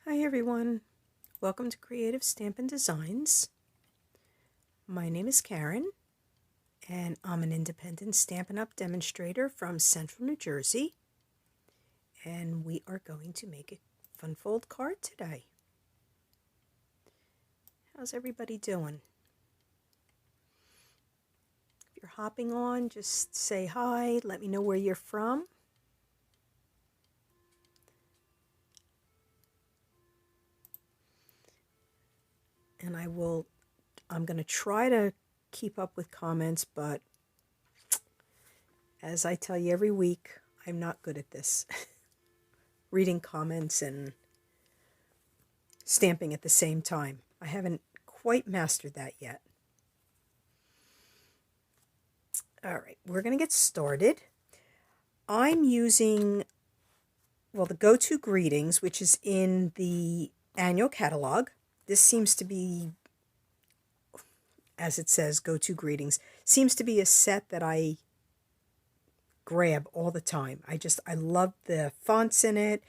Hi everyone, welcome to Creative Stampin' Designs. My name is Karen and I'm an independent Stampin' Up! Demonstrator from Central New Jersey, and we are going to make a fun fold card today. How's everybody doing? If you're hopping on, just say hi, let me know where you're from. And I'm going to try to keep up with comments, but as I tell you every week, I'm not good at this. Reading comments and stamping at the same time. I haven't quite mastered that yet. All right, we're going to get started. I'm using, the Go-To Greetings, which is in the annual catalog. This seems to be, as it says, Go-To Greetings, seems to be a set that I grab all the time. I love the fonts in it,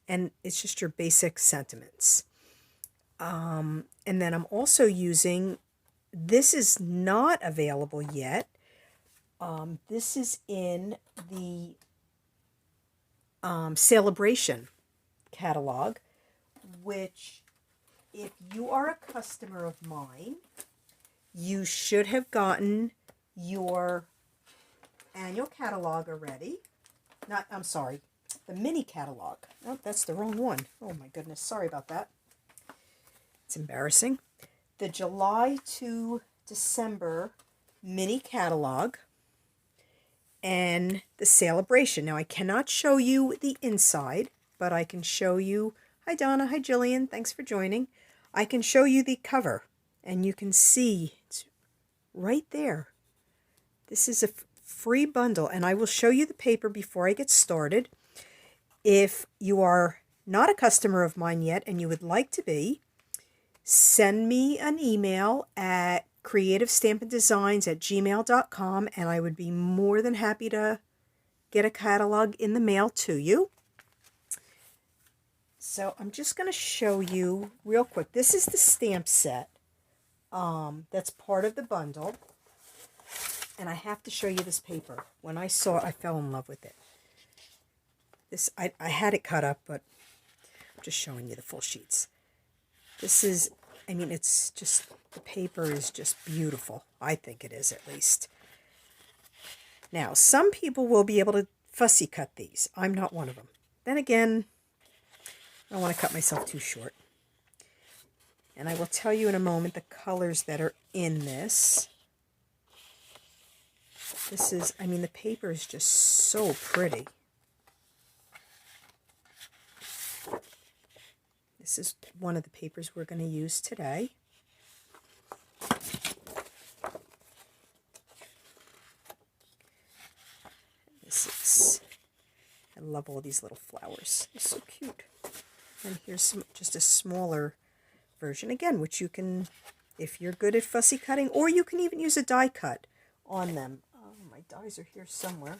and it's just your basic sentiments. And then I'm also using, this is not available yet. This is in the Sale-a-bration catalog, which, if you are a customer of mine, you should have gotten your annual catalog already. I'm sorry, the mini catalog. Oh, that's the wrong one. Oh my goodness, sorry about that. It's embarrassing. The July to December mini catalog and the Sale-a-bration. Now, I cannot show you the inside, but I can show you, hi Donna, hi Jillian, thanks for joining. I can show you the cover, and you can see it's right there. This is a free bundle, and I will show you the paper before I get started. If you are not a customer of mine yet and you would like to be, send me an email at creativestampindesigns@gmail.com, and I would be more than happy to get a catalog in the mail to you. So I'm just going to show you real quick. This is the stamp set that's part of the bundle, and I have to show you this paper. When I saw it, I fell in love with it. I had it cut up, but I'm just showing you the full sheets. This is, it's just, the paper is just beautiful. I think it is, at least. Now, some people will be able to fussy cut these. I'm not one of them. Then again, I don't want to cut myself too short. And I will tell you in a moment the colors that are in this. This is, the paper is just so pretty. This is one of the papers we're going to use today. This is, I love all these little flowers. They're so cute. And here's just a smaller version, again, which you can, if you're good at fussy cutting, or you can even use a die cut on them. Oh, my dies are here somewhere.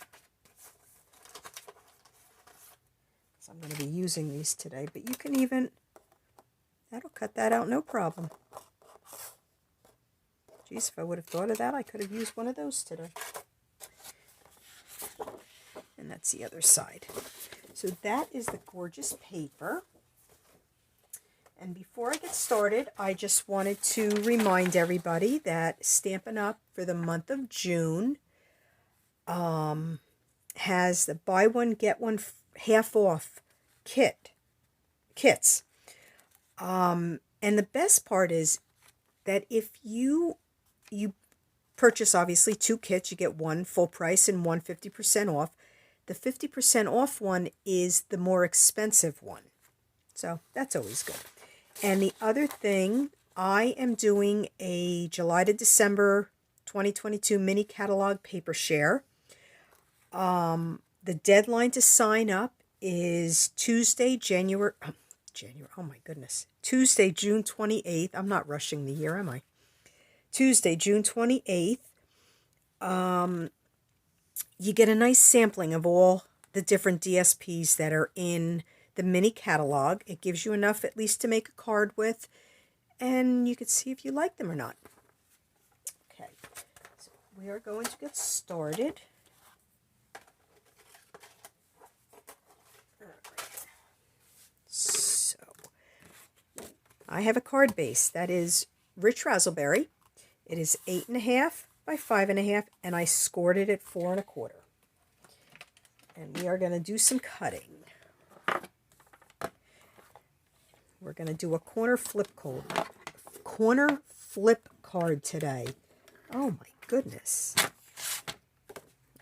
So I'm going to be using these today, but you can even, that'll cut that out, no problem. Geez, if I would have thought of that, I could have used one of those today. And that's the other side. So that is the gorgeous paper. And before I get started, I just wanted to remind everybody that Stampin' Up! For the month of June has the buy one, get one half off kits. And the best part is that if you purchase, obviously, 2 kits, you get one full price and one 50% off. The 50% off one is the more expensive one. So that's always good. And the other thing, I am doing a July to December 2022 mini catalog paper share. The deadline to sign up is Tuesday, June 28th. I'm not rushing the year, am I? Tuesday, June 28th. You get a nice sampling of all the different DSPs that are in the mini catalog. It gives you enough at least to make a card with, and you can see if you like them or not. Okay, so we are going to get started. So I have a card base that is Rich Razzleberry. It is 8.5 by 5.5, and I scored it at 4 1/4. And we are going to do some cutting. We're going to do a corner flip card today. Oh my goodness.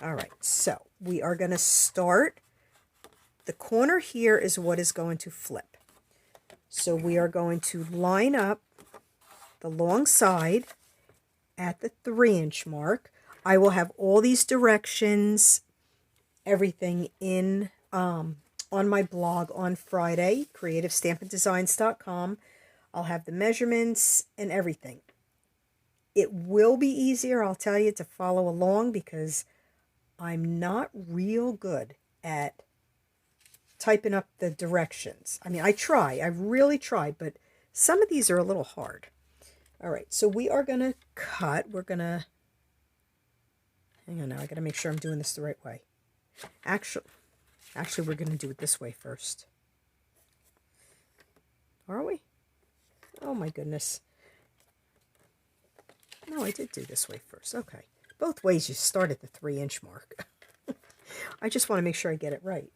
All right, so we are going to start. The corner here is what is going to flip. So we are going to line up the long side at the 3-inch mark. I will have all these directions, everything in on my blog on Friday, creativestampindesigns.com. I'll have the measurements and everything. It will be easier, I'll tell you, to follow along because I'm not real good at typing up the directions. I mean, I really try, but some of these are a little hard. All right, so we are going to cut. We're going to, hang on now, I got to make sure I'm doing this the right way. Actually, we're going to do it this way first. Are we? Oh my goodness. No, I did do this way first. Okay. Both ways you start at the 3-inch mark. I just want to make sure I get it right.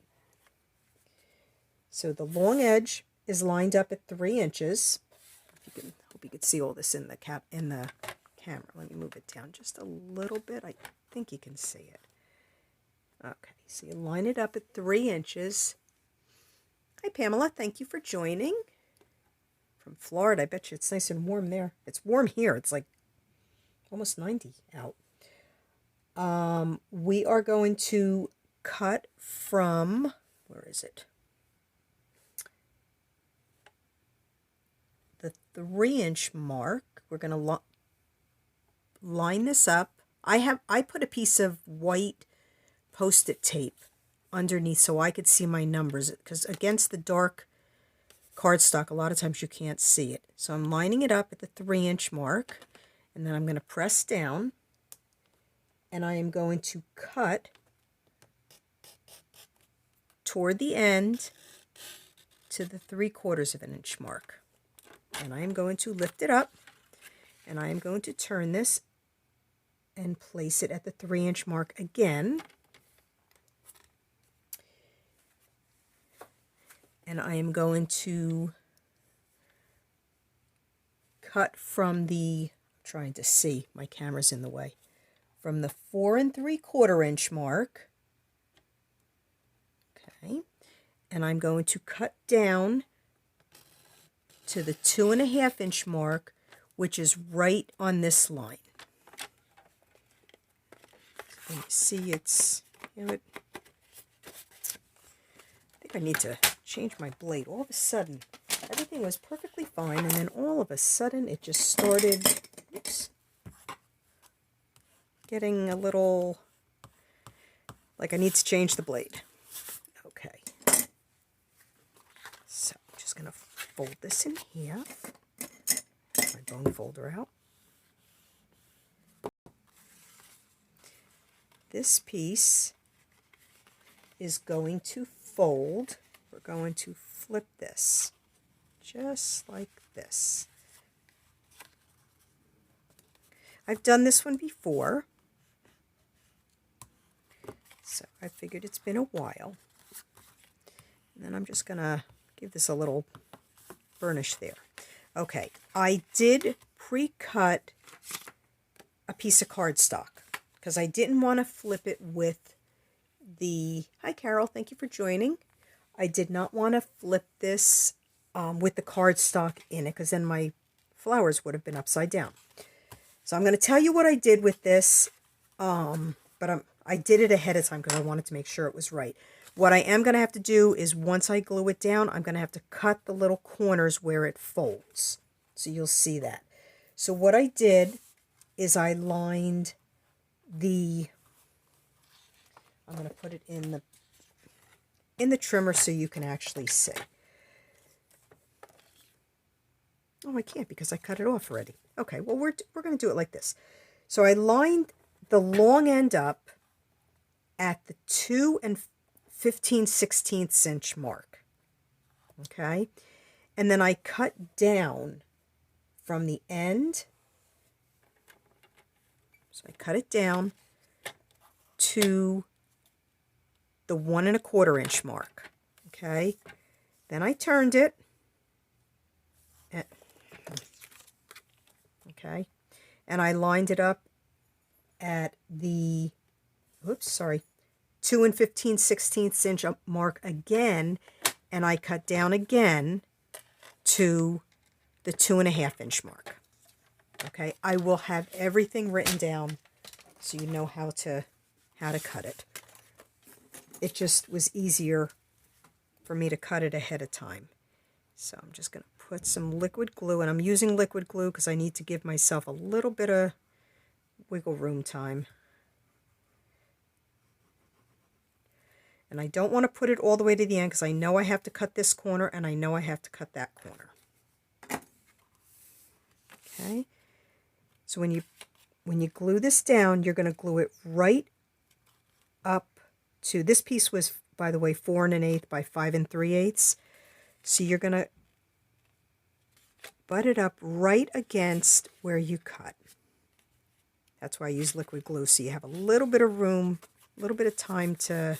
So the long edge is lined up at 3 inches. Hope you can see all this in the camera. Let me move it down just a little bit. I think you can see it. Okay, so you line it up at 3 inches. Hi Pamela, thank you for joining. From Florida, I bet you it's nice and warm there. It's warm here. It's like almost 90 out. We are going to cut from, where is it? The 3-inch mark. We're going to line this up. I put a piece of white Post-it tape underneath so I could see my numbers, because against the dark cardstock a lot of times you can't see it. So I'm lining it up at the 3-inch mark, and then I'm going to press down, and I am going to cut toward the end to the 3/4 of an inch mark. And I am going to lift it up, and I am going to turn this and place it at the 3-inch mark again. And I am going to cut from the, I'm trying to see, my camera's in the way, from the 4 3/4 inch mark. Okay, and I'm going to cut down to the 2.5 inch mark, which is right on this line. So you see it's, you know, I think I need to change my blade. All of a sudden, everything was perfectly fine, and then all of a sudden it just started, oops, getting a little, like I need to change the blade. Okay. So I'm just going to fold this in half. Get my bone folder out. This piece is going to fold. We're going to flip this just like this. I've done this one before, so I figured it's been a while. And then I'm just going to give this a little burnish there. Okay, I did pre-cut a piece of cardstock because I didn't want to flip it with the, hi Carol, thank you for joining. I did not want to flip this with the cardstock in it, because then my flowers would have been upside down. So I'm going to tell you what I did with this, but I did it ahead of time because I wanted to make sure it was right. What I am going to have to do is once I glue it down, I'm going to have to cut the little corners where it folds. So you'll see that. So what I did is I lined the, I'm going to put it in the in the trimmer so you can actually see. Oh, I can't because I cut it off already. Okay, well, we're going to do it like this. So I lined the long end up at the 2 15/16 inch mark. Okay, and then I cut down from the end. So I cut it down to the 1 1/4 inch mark. Okay, then I turned it. Okay, and I lined it up at the, 2 15/16 inch mark again, and I cut down again to the 2 1/2 inch mark. Okay, I will have everything written down so you know how to cut it. It just was easier for me to cut it ahead of time. So I'm just going to put some liquid glue, and I'm using liquid glue because I need to give myself a little bit of wiggle room time. And I don't want to put it all the way to the end because I know I have to cut this corner and I know I have to cut that corner. Okay, so when you glue this down, you're going to glue it right up to, this piece was, by the way, 4 1/8 by 5 3/8. So you're going to butt it up right against where you cut. That's why I use liquid glue, so you have a little bit of room, a little bit of time to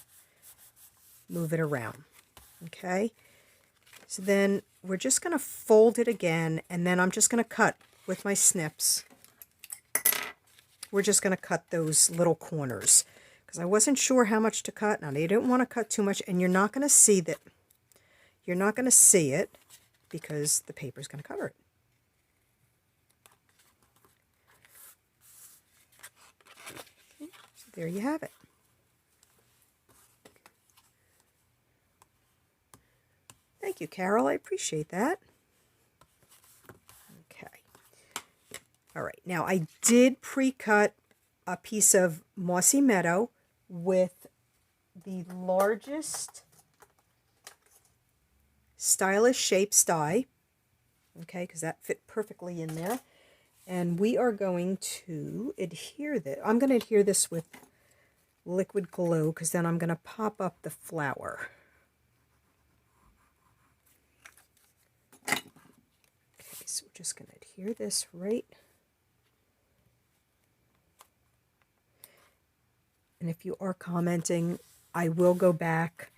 move it around. Okay, so then we're just going to fold it again, and then I'm just going to cut with my snips. We're just going to cut those little corners because I wasn't sure how much to cut. Now, you don't want to cut too much, and you're not going to see that. You're not going to see it because the paper is going to cover it. Okay, so there you have it. Thank you, Carol. I appreciate that. Okay. All right. Now, I did pre-cut a piece of Mossy Meadow with the largest Stylish Shapes die. Okay, because that fit perfectly in there. And we are going to adhere this. I'm going to adhere this with liquid glue because then I'm going to pop up the flower. Okay, so we're just going to adhere this right. And if you are commenting, I will go back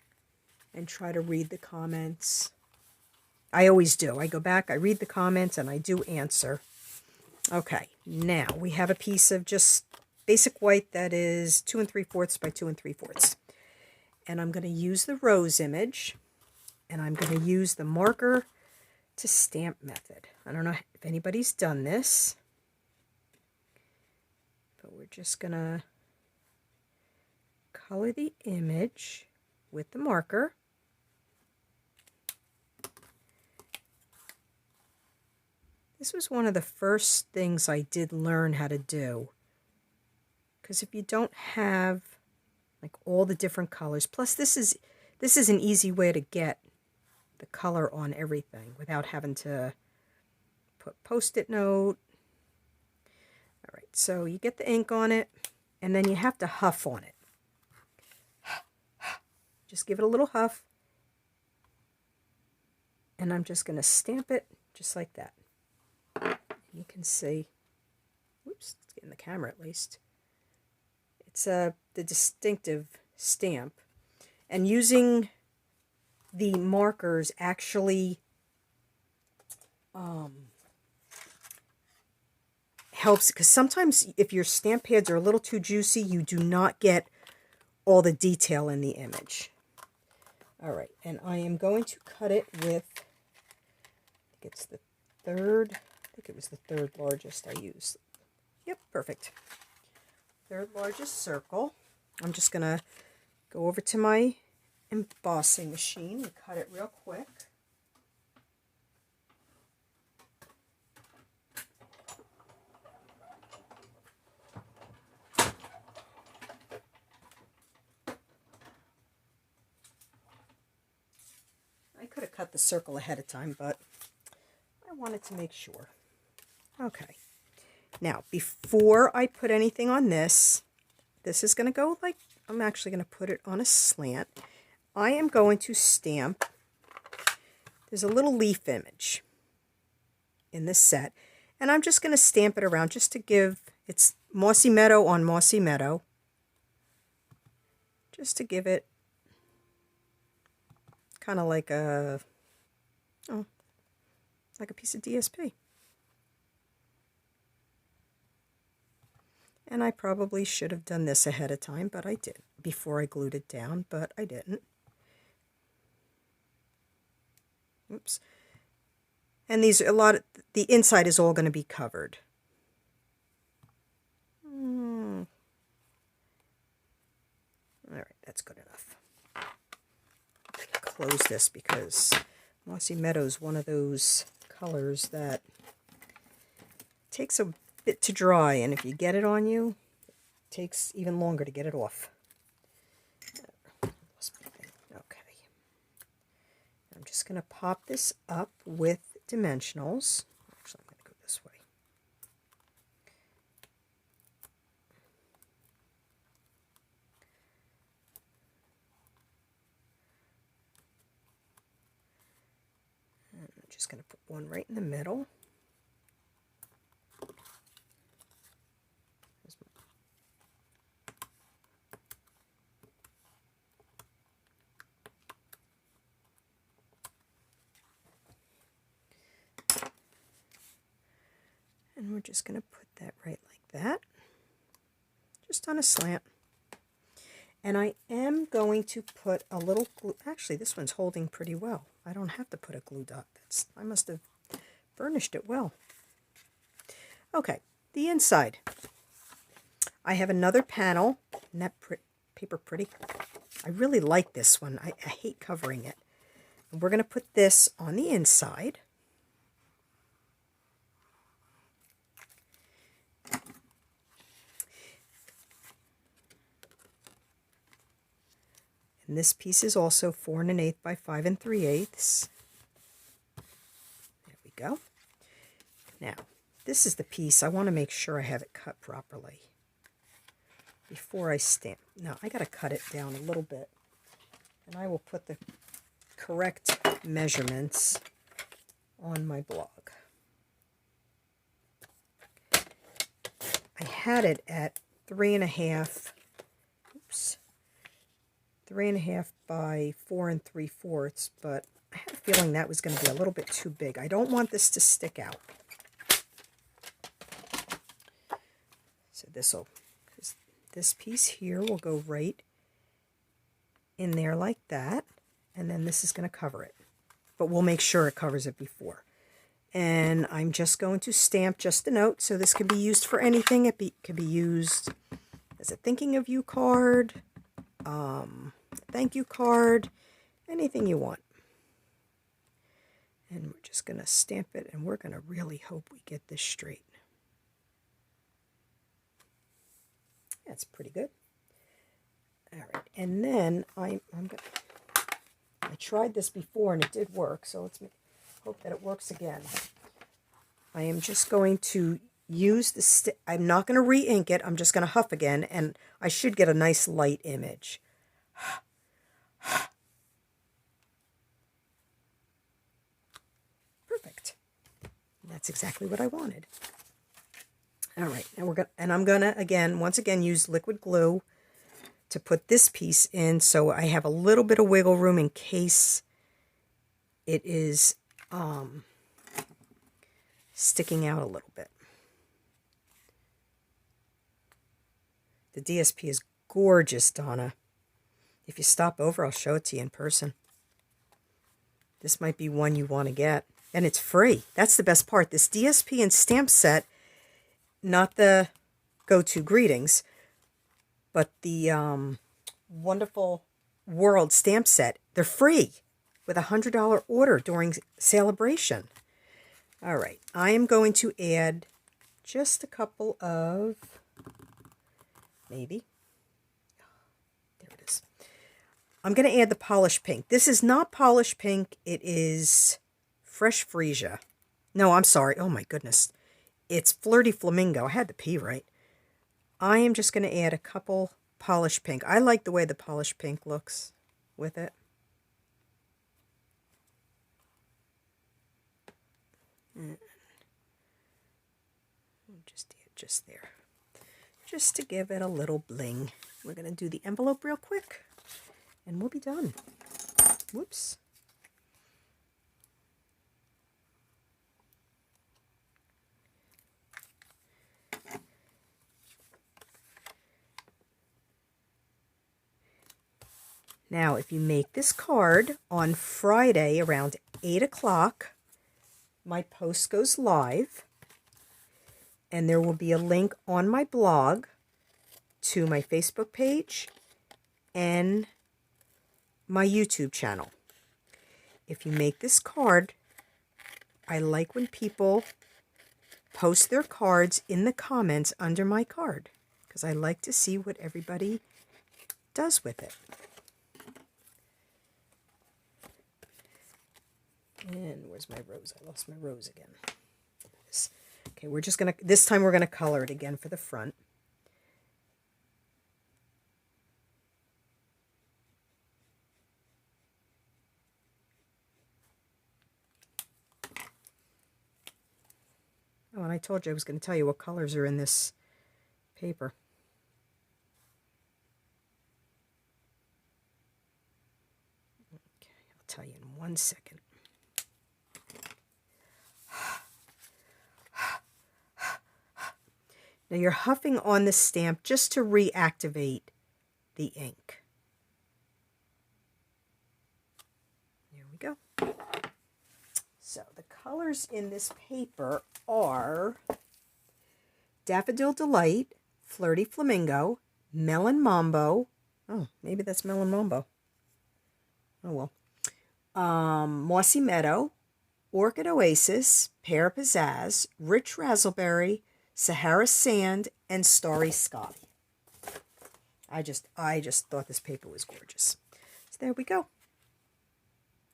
and try to read the comments. I always do. I go back, I read the comments, and I do answer. Okay, now we have a piece of just basic white that is 2 3/4 by 2 3/4. And I'm going to use the rose image, and I'm going to use the marker to stamp method. I don't know if anybody's done this, but we're just going to color the image with the marker. This was one of the first things I did learn how to do, because if you don't have like all the different colors, plus this is an easy way to get the color on everything without having to put post-it note. All right, so you get the ink on it, and then you have to huff on it. Just give it a little huff, and I'm just going to stamp it just like that. You can see, whoops, let's get in the camera at least. It's the distinctive stamp. And using the markers actually helps, because sometimes if your stamp pads are a little too juicy, you do not get all the detail in the image. All right, and I am going to cut it with, I think it's the third, I think it was the third largest I used. Yep, perfect. Third largest circle. I'm just going to go over to my embossing machine and cut it real quick. could have cut the circle ahead of time, but I wanted to make sure. Okay. Now, before I put anything on this is going to go like, I'm actually going to put it on a slant. I am going to stamp, there's a little leaf image in this set, and I'm just going to stamp it around just to give, it's Mossy Meadow on Mossy Meadow, just to give it kind of like a, oh, like a piece of DSP. And I probably should have done this ahead of time, but I didn't, before I glued it down, but I didn't. Oops. And these, a lot of, the inside is all going to be covered. All right, that's good enough. Close this because Mossy Meadow is one of those colors that takes a bit to dry, and if you get it on you, it takes even longer to get it off. Okay. I'm just going to pop this up with dimensionals. Actually, I'm going to go this way. And I'm just going to put one right in the middle. And we're just going to put that right like that, just on a slant. And I am going to put a little glue. Actually, this one's holding pretty well. I don't have to put a glue dot. I must have burnished it well. Okay, the inside. I have another panel. Isn't that paper pretty? I really like this one. I hate covering it. And we're going to put this on the inside. And this piece is also 4 1/8 by 5 3/8. There we go. Now, this is the piece. I want to make sure I have it cut properly before I stamp. Now, I got to cut it down a little bit, and I will put the correct measurements on my blog. I had it at 3 1/2. Oops. 3 1/2 by 4 3/4, but I had a feeling that was going to be a little bit too big. I don't want this to stick out. So this piece here will go right in there like that, and then this is going to cover it. But we'll make sure it covers it before. And I'm just going to stamp just a note, so this can be used for anything. It could be used as a thinking of you card, thank you card, anything you want. And we're just going to stamp it, and we're going to really hope we get this straight. That's pretty good. All right, and then I tried this before and it did work, so let's hope that it works again. I am just going to use the I'm not going to re-ink it. I'm just going to huff again, and I should get a nice light image. Perfect. That's exactly what I wanted. All right, and I'm gonna once again use liquid glue to put this piece in, so I have a little bit of wiggle room in case it is sticking out a little bit. The DSP is gorgeous, Donna. If you stop over, I'll show it to you in person. This might be one you want to get, and it's free. That's the best part. This DSP and stamp set, not the go-to greetings, but the Wonderful World stamp set, they're free with a $100 order during Sale-a-bration. All right, I am going to add just a couple of, maybe, there it is. I'm going to add the polished pink. This is not polished pink. It is fresh freesia. No, I'm sorry. Oh my goodness. It's flirty flamingo. I had the P right. I am just going to add a couple polished pink. I like the way the polished pink looks with it. Just add just there. Just to give it a little bling. We're going to do the envelope real quick and we'll be done. Whoops. Now, if you make this card on Friday around 8 o'clock, my post goes live, and there will be a link on my blog to my Facebook page and my YouTube channel. If you make this card, I like when people post their cards in the comments under my card, because I like to see what everybody does with it. And where's my rose? I lost my rose again. Okay, we're just going to, this time we're going to color it again for the front. Oh, and I told you I was going to tell you what colors are in this paper. Okay, I'll tell you in 1 second. Now you're huffing on the stamp just to reactivate the ink. There we go. So the colors in this paper are Daffodil Delight, Flirty Flamingo, Melon Mambo. Oh, maybe that's Melon Mambo. Oh well. Mossy Meadow, Orchid Oasis, Pear Pizzazz, Rich Razzleberry, Sahara Sand, and Starry Sky. I just thought this paper was gorgeous. So there we go.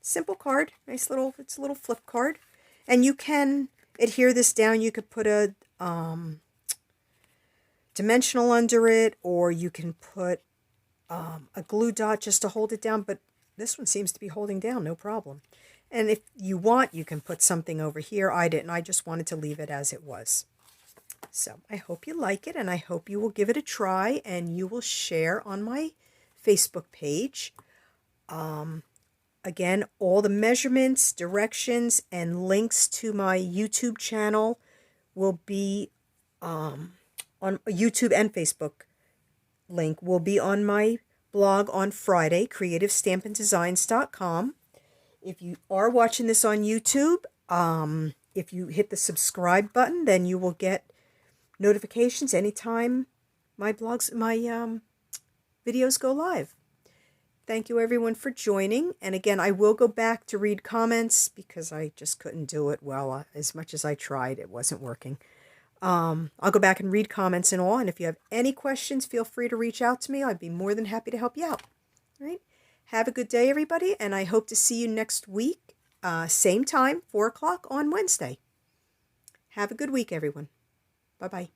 Simple card. Nice little, it's a little flip card. And you can adhere this down. You could put a dimensional under it, or you can put a glue dot just to hold it down. But this one seems to be holding down, no problem. And if you want, you can put something over here. I didn't. I just wanted to leave it as it was. So I hope you like it, and I hope you will give it a try, and you will share on my Facebook page. Again, all the measurements, directions, and links to my YouTube channel will be on YouTube, and Facebook link will be on my blog on Friday, creativestampindesigns.com. If you are watching this on YouTube, if you hit the subscribe button, then you will get notifications anytime my videos go live. Thank you everyone for joining. And again, I will go back to read comments because I just couldn't do it well. As much as I tried, it wasn't working. I'll go back and read comments and all. And if you have any questions, feel free to reach out to me. I'd be more than happy to help you out. All right. Have a good day, everybody. And I hope to see you next week. Same time, 4 o'clock on Wednesday. Have a good week, everyone. Bye-bye.